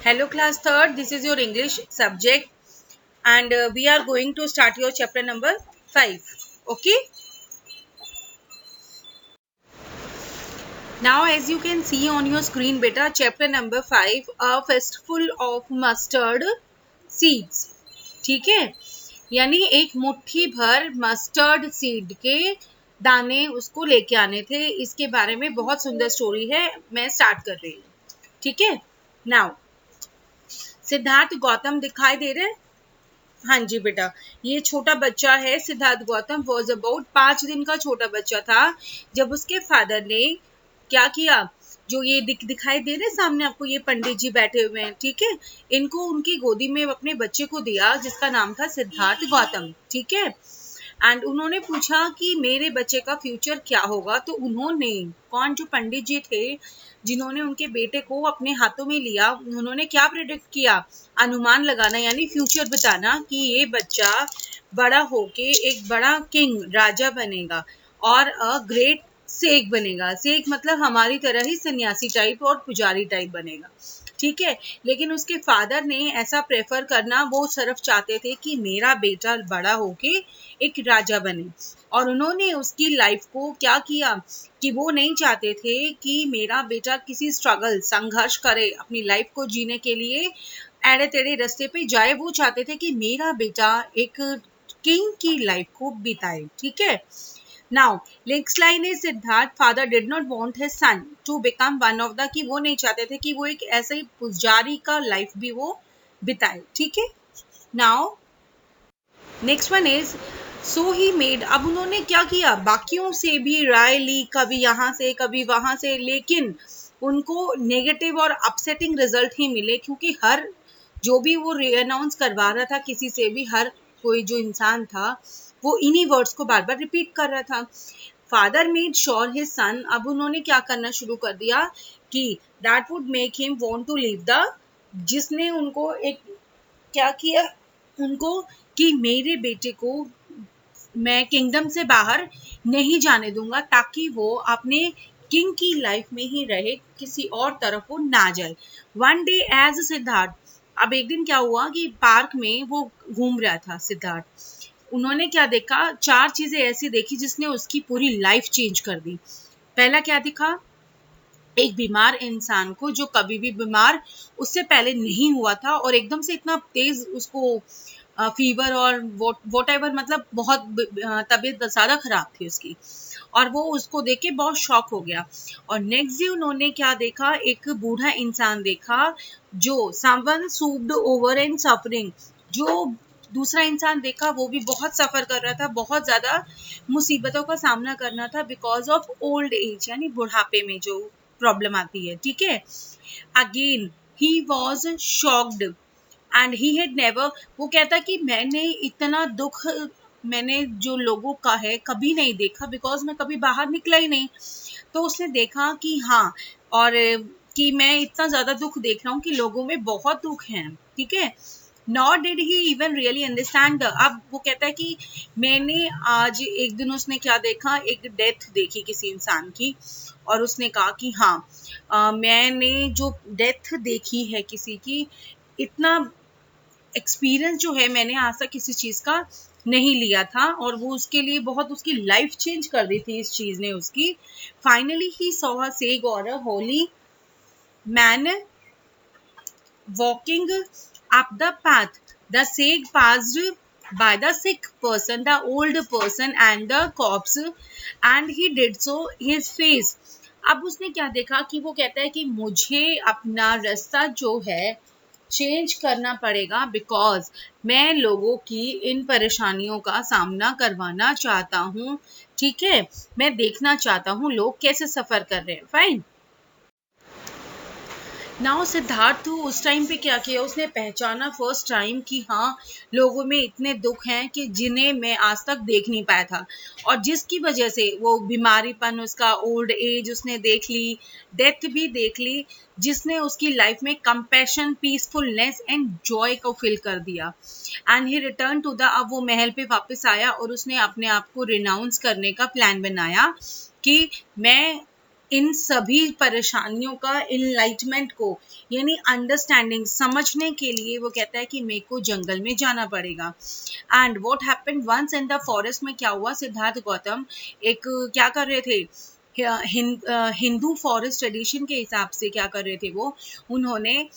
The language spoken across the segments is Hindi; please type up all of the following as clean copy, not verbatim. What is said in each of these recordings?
Hello class third, this is your English subject and we are going to start your chapter number 5. Okay. Now as you can see on your screen beta, chapter number 5, a fistful of mustard seeds. ठीक है, यानी एक मुट्ठी भर मस्टर्ड सीड के दाने उसको लेके आने थे। इसके बारे में बहुत सुंदर स्टोरी है, मैं स्टार्ट कर रही हूँ। ठीक है, नाउ सिद्धार्थ गौतम दिखाई दे रहे हैं? हाँ जी बेटा, ये छोटा बच्चा है सिद्धार्थ गौतम। वॉज अबाउट 5 दिन का छोटा बच्चा था जब उसके फादर ने क्या किया। जो ये दिखाई दे रहे सामने आपको, ये पंडित जी बैठे हुए हैं, ठीक है, इनको उनकी गोदी में अपने बच्चे को दिया जिसका नाम था सिद्धार्थ गौतम। ठीक है, एंड उन्होंने पूछा कि मेरे बच्चे का फ्यूचर क्या होगा। तो उन्होंने, कौन, जो पंडित जी थे जिन्होंने उनके बेटे को अपने हाथों में लिया, उन्होंने क्या प्रेडिक्ट किया, अनुमान लगाना यानी फ्यूचर बताना कि ये बच्चा बड़ा होके एक बड़ा किंग, राजा बनेगा और अ ग्रेट सेक बनेगा। सेक मतलब हमारी तरह ही सन्यासी टाइप और पुजारी टाइप बनेगा। ठीक है, लेकिन उसके फादर ने ऐसा प्रेफर करना, वो सिर्फ चाहते थे कि मेरा बेटा बड़ा होके एक राजा बने। और उन्होंने उसकी लाइफ को क्या किया कि वो नहीं चाहते थे कि मेरा बेटा किसी स्ट्रगल, संघर्ष करे अपनी लाइफ को जीने के लिए, एड़े टेढ़े रास्ते पे जाए। वो चाहते थे कि मेरा बेटा एक किंग की लाइफ को बिताए। ठीक है, नाउ नेक्स्ट लाइन है, Siddhartha father did not want his son to become one of the, कि वो नहीं चाहते थे कि वो एक ऐसे ही पुजारी का लाइफ भी वो बिताए। ठीक है, now next one is so he made. अब उन्होंने क्या किया, बाकियों से भी राय ली, कभी यहाँ से कभी वहां से, लेकिन उनको नेगेटिव और अपसेटिंग रिजल्ट ही मिले, क्योंकि हर जो भी वो रीअनाउंस करवा रहा था किसी से भी, हर कोई जो इंसान था वो इन्हीं वर्ड्स को बार बार रिपीट कर रहा था। Father made sure his son, अब उन्होंने क्या करना शुरू कर दिया कि that would make him want to leave the, जिसने उनको एक क्या किया उनको कि मेरे बेटे को मैं किंगडम से बाहर नहीं जाने दूंगा, ताकि वो अपने किंग की लाइफ में ही रहे, किसी और तरफ वो ना जाए। वन डे एज सिद्धार्थ, अब एक दिन क्या हुआ कि पार्क में वो घूम रहा था सिद्धार्थ। उन्होंने क्या देखा, 4 चीजें ऐसी देखी जिसने उसकी पूरी लाइफ चेंज कर दी। पहला क्या दिखा, एक बीमार इंसान को जो कभी भी बीमार उससे पहले नहीं हुआ था, और एकदम से इतना तेज उसको फीवर और वॉट एवर, मतलब बहुत तबीयत ज़्यादा खराब थी उसकी, और वो उसको देख के बहुत शॉक हो गया। और नेक्स्ट डे उन्होंने क्या देखा, एक बूढ़ा इंसान देखा जो समवन सूप्ड ओवर एंड सफरिंग, जो दूसरा इंसान देखा वो भी बहुत सफ़र कर रहा था, बहुत ज़्यादा मुसीबतों का सामना करना था बिकॉज ऑफ ओल्ड एज, यानी बुढ़ापे में जो प्रॉब्लम आती है। ठीक है, again he was shocked and he had never, वो कहता कि मैंने इतना दुख, मैंने जो लोगों का है कभी नहीं देखा, बिकॉज मैं कभी बाहर निकला ही नहीं। तो उसने देखा कि हाँ, और कि मैं इतना ज़्यादा दुख देख रहा हूँ कि लोगों में बहुत दुख है। ठीक है, not did he even really understand. अब वो कहता है कि मैंने आज एक दिन, उसने क्या देखा, एक डेथ देखी किसी इंसान की, और उसने कहा कि हाँ मैंने जो डेथ देखी है किसी की, इतना एक्सपीरियंस जो है मैंने आज तक किसी चीज़ का नहीं लिया था, और वो उसके लिए बहुत, उसकी लाइफ चेंज कर दी थी इस चीज़ ने उसकी। Finally he saw a sage और a holy man walking up the path. The sage passed by the sick person, the old person and the corpse, and he did so his face. अब उसने क्या देखा कि वो कहता है कि मुझे अपना रास्ता जो है चेंज करना पड़ेगा, बिकॉज मैं लोगों की इन परेशानियों का सामना करवाना चाहता हूँ। ठीक है, मैं देखना चाहता हूँ लोग कैसे सफ़र कर रहे हैं। फाइन, नाउ सिद्धार्थ उस टाइम पे क्या किया, उसने पहचाना फर्स्ट टाइम कि हाँ, लोगों में इतने दुख हैं कि जिन्हें मैं आज तक देख नहीं पाया था, और जिसकी वजह से वो बीमारीपन, उसका ओल्ड एज उसने देख ली, डेथ भी देख ली, जिसने उसकी लाइफ में कंपैशन, पीसफुलनेस एंड जॉय को फिल कर दिया। And he return to the, अब वो महल पे वापस आया और उसने अपने आप को रिनाउंस करने का प्लान बनाया कि मैं इन सभी परेशानियों का इनलाइटमेंट को यानी अंडरस्टैंडिंग समझने के लिए वो कहता है कि मेरे को जंगल में जाना पड़ेगा। And what happened once in the forest में क्या हुआ, सिद्धार्थ गौतम एक क्या कर रहे थे, हिंदू फॉरेस्ट ट्रेडिशन के हिसाब से क्या कर रहे थे वो, उन्होंने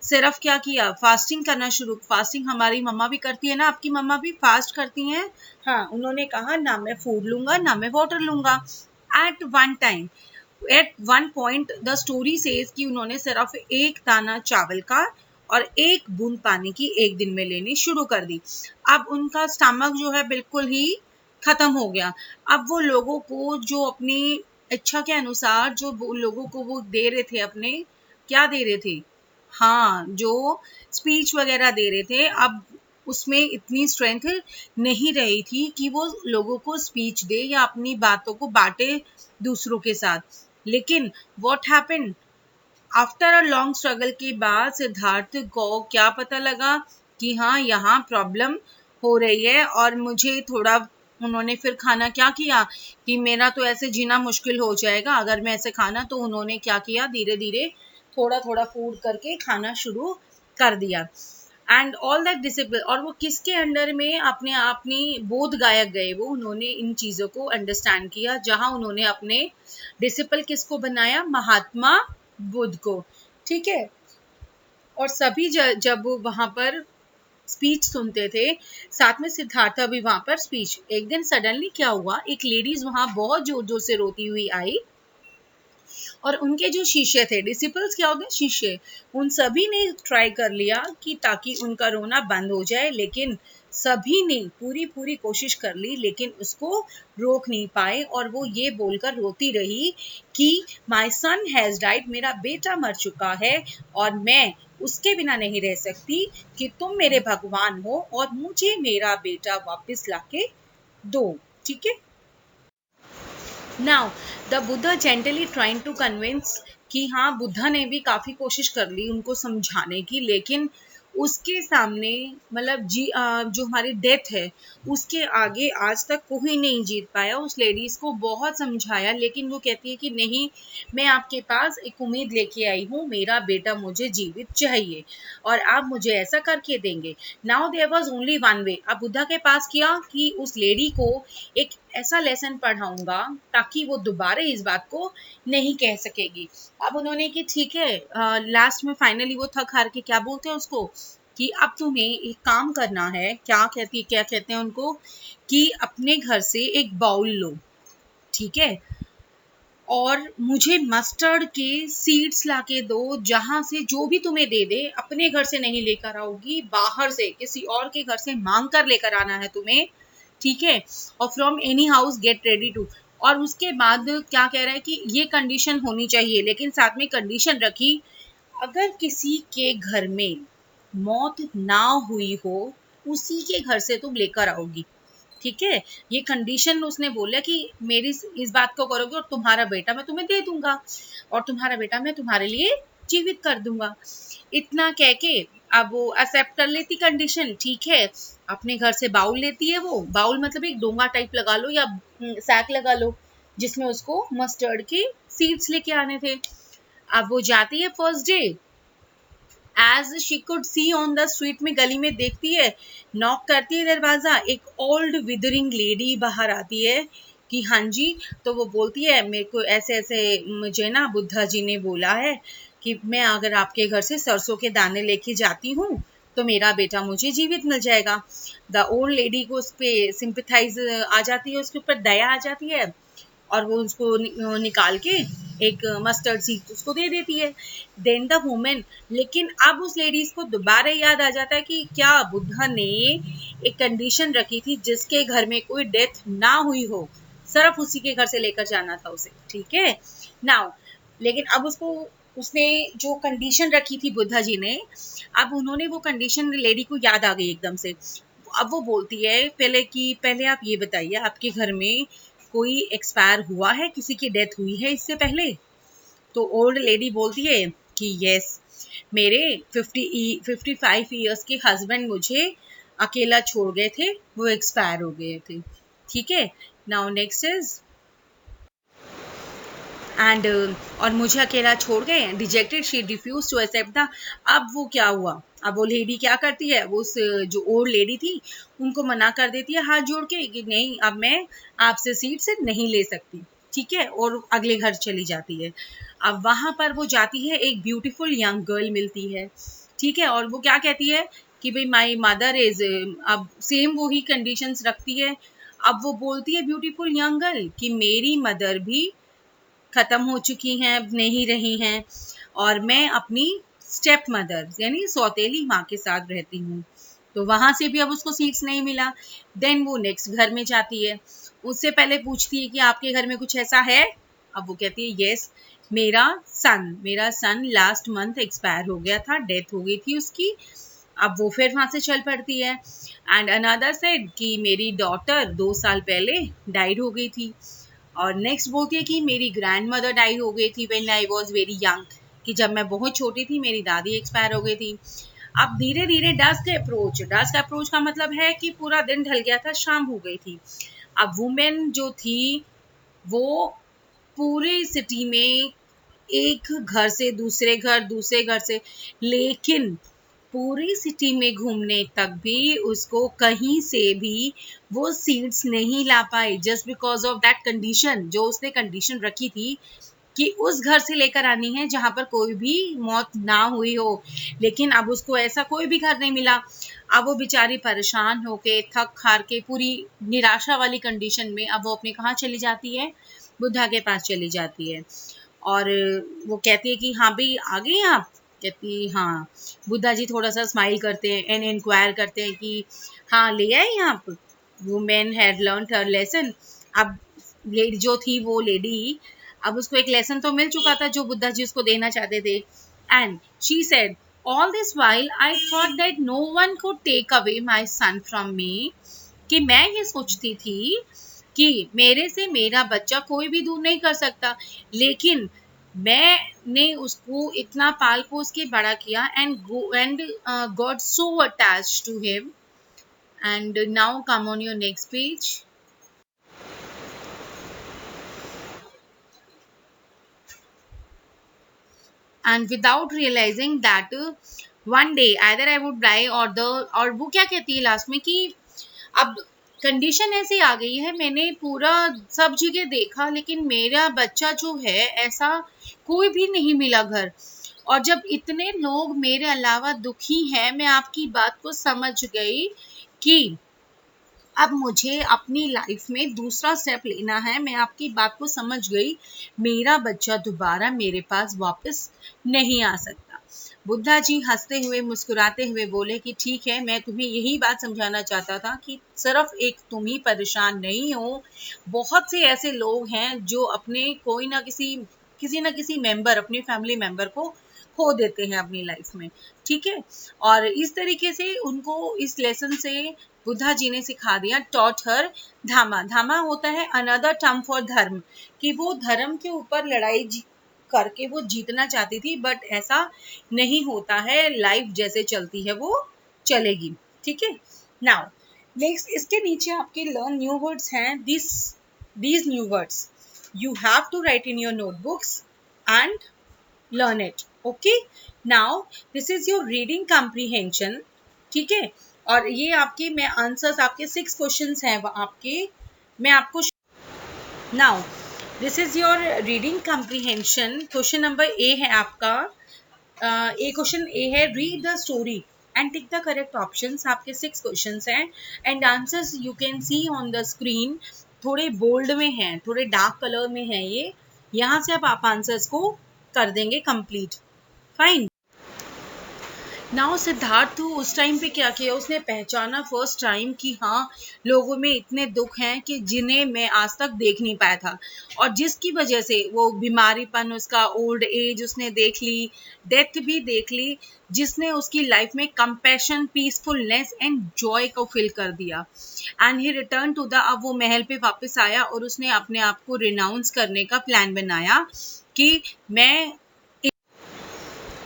सिर्फ क्या किया, फास्टिंग करना शुरू। फास्टिंग हमारी मम्मा भी करती है ना, आपकी मम्मा भी फास्ट करती हैं। हाँ, उन्होंने कहा ना मैं फूड लूंगा ना मैं वाटर लूंगा। At one time, at one point the story says कि उन्होंने सिर्फ एक दाना चावल का और एक बूंद पानी की एक दिन में लेनी शुरू कर दी। अब उनका स्टमक जो है बिल्कुल ही खत्म हो गया। अब वो लोगों को जो अपनी इच्छा के अनुसार जो लोगों को वो दे रहे थे, अपने क्या दे रहे थे, हाँ जो स्पीच वगैरह दे रहे थे, अब उसमें इतनी स्ट्रेंथ नहीं रही थी कि वो लोगों को स्पीच दे या अपनी बातों को बांटे दूसरों के साथ। लेकिन what happened after a long struggle के बाद सिद्धार्थ को क्या पता लगा कि हाँ यहाँ प्रॉब्लम हो रही है और मुझे थोड़ा, उन्होंने फिर खाना क्या किया कि मेरा तो ऐसे जीना मुश्किल हो जाएगा अगर मैं ऐसे खाना, तो उन्होंने क्या किया, धीरे धीरे थोड़ा थोड़ा फूड करके खाना शुरू कर दिया। एंड ऑल दैट डिसिप्लिन, और वो किसके अंडर में अपने अपनी बोध गायक गए, वो उन्होंने इन चीज़ों को अंडरस्टैंड किया, जहां उन्होंने अपने डिसिपल किसको बनाया, महात्मा बुद्ध को। ठीक है, और सभी जब वहां पर स्पीच सुनते थे, साथ में सिद्धार्थ भी वहां पर स्पीच, एक दिन सडनली क्या हुआ, एक लेडीज वहां बहुत जोर जोर से रोती हुई आई और उनके जो शिष्य थे, डिसिपल्स क्या होते हैं, शिष्य, उन सभी ने ट्राई कर लिया कि ताकि उनका रोना बंद हो जाए, लेकिन सभी ने पूरी पूरी कोशिश कर ली लेकिन उसको रोक नहीं पाए, और वो ये बोलकर रोती रही कि माय सन हैज डाइड, मेरा बेटा मर चुका है और मैं उसके बिना नहीं रह सकती, कि तुम मेरे भगवान हो और मुझे मेरा बेटा वापस लाके दो। ठीक है, now the Buddha gently trying to convince, कि हाँ बुद्धा ने भी काफी कोशिश कर ली उनको समझाने की, लेकिन उसके सामने मतलब जो हमारी डेथ है उसके आगे आज तक कोई नहीं जीत पाया। उस लेडीज को बहुत समझाया लेकिन वो कहती है कि नहीं, मैं आपके पास एक उम्मीद लेके आई हूँ, मेरा बेटा मुझे जीवित चाहिए और आप मुझे ऐसा करके देंगे। Now there was only one way. अब बुद्धा के पास किया कि उस लेडी को एक ऐसा लेसन पढ़ाऊंगा ताकि वो दोबारा इस बात को नहीं कह सकेगी। अब उन्होंने कि ठीक है, लास्ट में फाइनली वो थक हार के क्या बोलते हैं उसको कि अब तुम्हें एक काम करना है, क्या कहते हैं उनको, कि अपने घर से एक बाउल लो, ठीक है, और मुझे मस्टर्ड के सीड्स लाके दो, जहां से जो भी तुम्हें दे दे, अपने घर से नहीं लेकर आओगी, बाहर से किसी और के घर से मांग कर लेकर आना है तुम्हें, ठीक है, और from any house get ready to. और उसके बाद क्या कह रहा है कि ये कंडीशन होनी चाहिए, लेकिन साथ में कंडीशन रखी, अगर किसी के घर में मौत ना हुई हो उसी के घर से तुम लेकर आओगी। ठीक है, ये कंडीशन उसने बोला कि मेरी इस बात को करोगे और तुम्हारा बेटा मैं तुम्हें दे दूंगा और तुम्हारा बेटा मैं तुम्हारे लिए जीवित कर दूंगा। इतना कह के अब वो एक्सेप्ट कर लेती कंडीशन, ठीक है, अपने घर से बाउल लेती है, वो बाउल मतलब एक डोंगा टाइप लगा लो या सैक लगा लो जिसमें उसको मस्टर्ड के सीड्स लेके आने थे। अब वो जाती है first day, as she could see on the street में, गली में देखती है, नॉक करती है दरवाजा, एक ओल्ड विदरिंग लेडी बाहर आती है कि हाँ जी, तो वो बोलती है मेरे को ऐसे ऐसे मुझे ना बुद्धा जी ने बोला है कि मैं अगर आपके घर से सरसों के दाने लेके जाती हूँ तो मेरा बेटा मुझे जीवित मिल जाएगा। द ओल्ड लेडी को उस पर सिंपथाइज आ जाती है, उसके ऊपर दया आ जाती है और वो उसको निकाल के एक मस्टर्ड सीड उसको दे देती है। देन द वुमेन, लेकिन अब उस लेडीज को दोबारा याद आ जाता है कि क्या बुद्धा ने एक कंडीशन रखी थी जिसके घर में कोई डेथ ना हुई हो, सिर्फ उसी के घर से लेकर जाना था उसे। ठीक है, नाउ लेकिन अब उसको उसने जो कंडीशन रखी थी बुद्धा जी ने, अब उन्होंने वो कंडीशन लेडी को याद आ गई एकदम से। अब वो बोलती है पहले आप ये बताइए आपके घर में कोई एक्सपायर हुआ है, किसी की डेथ हुई है इससे पहले? तो ओल्ड लेडी बोलती है कि यस, मेरे 55 ईयर्स के हस्बैंड मुझे अकेला छोड़ गए थे, वो एक्सपायर हो गए थे। ठीक है, नाउ नेक्स्ट इज एंड और मुझे अकेला छोड़ गए। Dejected she refuse to accept the. अब वो क्या हुआ, अब वो लेडी क्या करती है, वो उस जो ओल्ड लेडी थी उनको मना कर देती है हाथ जोड़ के कि नहीं, अब मैं आपसे सीट से नहीं ले सकती, ठीक है, और अगले घर चली जाती है। अब वहां पर वो जाती है, एक ब्यूटीफुल यंग गर्ल मिलती है, ठीक है, और वो क्या कहती है कि भाई माई मदर इज, अब सेम वही कंडीशंस रखती है। अब वो बोलती है ब्यूटीफुल यंग गर्ल कि मेरी मदर भी खत्म हो चुकी हैं, अब नहीं रही हैं, और मैं अपनी स्टेप मदर यानी सौतेली माँ के साथ रहती हूँ। तो वहां से भी अब उसको सीट्स नहीं मिला। देन वो नेक्स्ट घर में जाती है, उससे पहले पूछती है कि आपके घर में कुछ ऐसा है। अब वो कहती है यस, मेरा सन लास्ट मंथ एक्सपायर हो गया था, डेथ हो गई थी उसकी। अब वो फिर वहां से चल पड़ती है। एंड अनदर सेड कि मेरी डॉटर 2 साल पहले डाइड हो गई थी। और नेक्स्ट बोलती है कि मेरी ग्रैंड मदर डाई हो गई थी when I was very young, कि जब मैं बहुत छोटी थी मेरी दादी एक्सपायर हो गई थी। अब धीरे धीरे डस्क अप्रोच का मतलब है कि पूरा दिन ढल गया था, शाम हो गई थी। अब वुमेन जो थी वो पूरी सिटी में एक घर से दूसरे घर से, लेकिन पूरी सिटी में घूमने तक भी उसको कहीं से भी वो सीट्स नहीं ला पाई, just because of that condition, जो उसने कंडीशन रखी थी कि उस घर से लेकर आनी है जहां पर कोई भी मौत ना हुई हो। लेकिन अब उसको ऐसा कोई भी घर नहीं मिला। अब वो बेचारी परेशान होके, थक हार के, पूरी निराशा वाली कंडीशन में अब वो अपने कहाँ चली जाती है, बुद्धा के पास चली जाती है। और वो कहती है कि हाँ भाई आ गए आप, कहती हाँ। बुद्धा जी थोड़ा सा स्माइल करते हैं एंड इंक्वायर करते हैं कि हाँ ले आए आप। Women had learn her lesson. अब लेडी जो थी वो लेडी, अब उसको एक लेसन तो मिल चुका था जो बुद्धा जी उसको देना चाहते थे। And she said all this while I thought that no one could take away my son from me, कि मैं ये सोचती थी कि मेरे से मेरा बच्चा कोई भी दूर नहीं कर सकता, लेकिन मैंने उसको इतना पाल पोस के बड़ा किया and got so attached to him. And now come on your next page. And without realizing that one day either I would die or the, और वो क्या कहती है लास्ट में कि अब कंडीशन ऐसी आ गई है, मैंने पूरा सब जगह देखा लेकिन मेरा बच्चा जो है ऐसा कोई भी नहीं मिला घर, और जब इतने लोग मेरे अलावा दुखी हैं, मैं आपकी बात को समझ गई कि अब मुझे अपनी लाइफ में दूसरा स्टेप लेना है। मैं आपकी बात को समझ गई, मेरा बच्चा दोबारा मेरे पास वापस नहीं आ सकता। बुद्धा जी हंसते हुए मुस्कुराते हुए बोले कि ठीक है, मैं तुम्हें यही बात समझाना चाहता था कि सिर्फ एक तुम ही परेशान नहीं हो, बहुत से ऐसे लोग हैं जो अपने कोई ना किसी मेंबर, अपने फैमिली मेंबर को खो देते हैं अपनी लाइफ में, ठीक है। और इस तरीके से उनको इस लेसन से बुद्धा जी ने सिखा दिया, टॉट हर धामा। धामा होता है अनदर टर्म फॉर धर्म, कि वो धर्म के ऊपर लड़ाई करके वो जीतना चाहती थी, बट ऐसा नहीं होता है, लाइफ जैसे चलती है वो चलेगी, ठीक है। नाउ नेक्स्ट इसके नीचे आपके लर्न न्यू वर्ड्स हैं, these new words you have to write in your notebooks and learn it, okay। now this is your reading comprehension, ठीक है। और ये आपके मैं आंसर्स, आपके 6 क्वेश्चंस हैं आपके, मैं आपको now this is your reading comprehension. Question number A है आपका, ए क्वेश्चन ए है read the story and tick the correct options. आपके 6 क्वेश्चंस हैं and answers you can see on the screen, थोड़े बोल्ड में हैं, थोड़े डार्क कलर में हैं ये, यहाँ से अब आप आंसर्स को कर देंगे कंप्लीट, फाइन। नाउ सिद्धार्थ उस टाइम पे क्या किया, उसने पहचाना फर्स्ट टाइम कि हाँ लोगों में इतने दुख हैं कि जिन्हें मैं आज तक देख नहीं पाया था, और जिसकी वजह से वो बीमारीपन, उसका ओल्ड एज उसने देख ली, डेथ भी देख ली, जिसने उसकी लाइफ में कंपैशन, पीसफुलनेस एंड जॉय को फिल कर दिया। And he return to the, अब वो महल पे वापस आया और उसने अपने आप को रिनाउंस करने का प्लान बनाया कि मैं।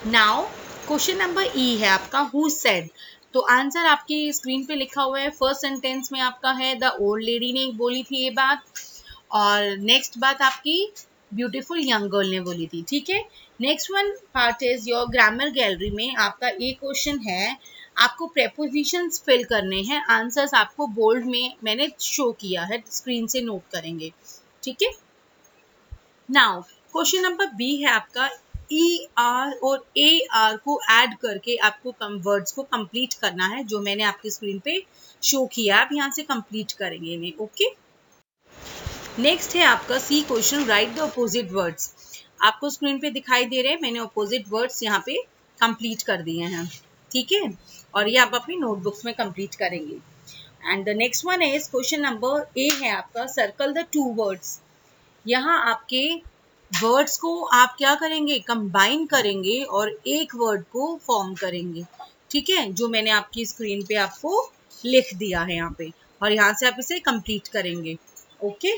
नाउ क्वेश्चन नंबर ई है आपका, हु सेड। तो आंसर आपकी स्क्रीन पे लिखा हुआ है, फर्स्ट सेंटेंस में आपका है द ओल्ड लेडी ने बोली थी ये बात, और नेक्स्ट बात आपकी ब्यूटीफुल यंग गर्ल ने बोली थी। ठीक है, next one part is your grammar gallery में आपका एक क्वेश्चन है, आपको प्रेपोजिशंस फिल करने हैं, आंसर्स आपको बोल्ड में मैंने शो किया है, स्क्रीन से नोट करेंगे। ठीक है, नाउ क्वेश्चन नंबर बी है आपका, ई आर और ए आर को ऐड करके आपको वर्ड्स को कंप्लीट करना है, जो मैंने आपकी स्क्रीन पे शो किया, आप यहाँ से कंप्लीट करेंगे इन्हें। ओके, नेक्स्ट है आपका C question, write the opposite words. आपको स्क्रीन पे दिखाई दे रहे हैं, मैंने अपोजिट वर्ड्स यहाँ पे कंप्लीट कर दिए हैं। ठीक है, और ये आप अपनी नोटबुक्स में कंप्लीट करेंगे। And the next one is question number A है आपका, सर्कल द टू वर्ड्स। यहाँ आपके वर्ड्स को आप क्या करेंगे, कंबाइन करेंगे और एक वर्ड को फॉर्म करेंगे। ठीक है, जो मैंने आपकी स्क्रीन पे आपको लिख दिया है यहाँ पे, और यहाँ से आप इसे कंप्लीट करेंगे। ओके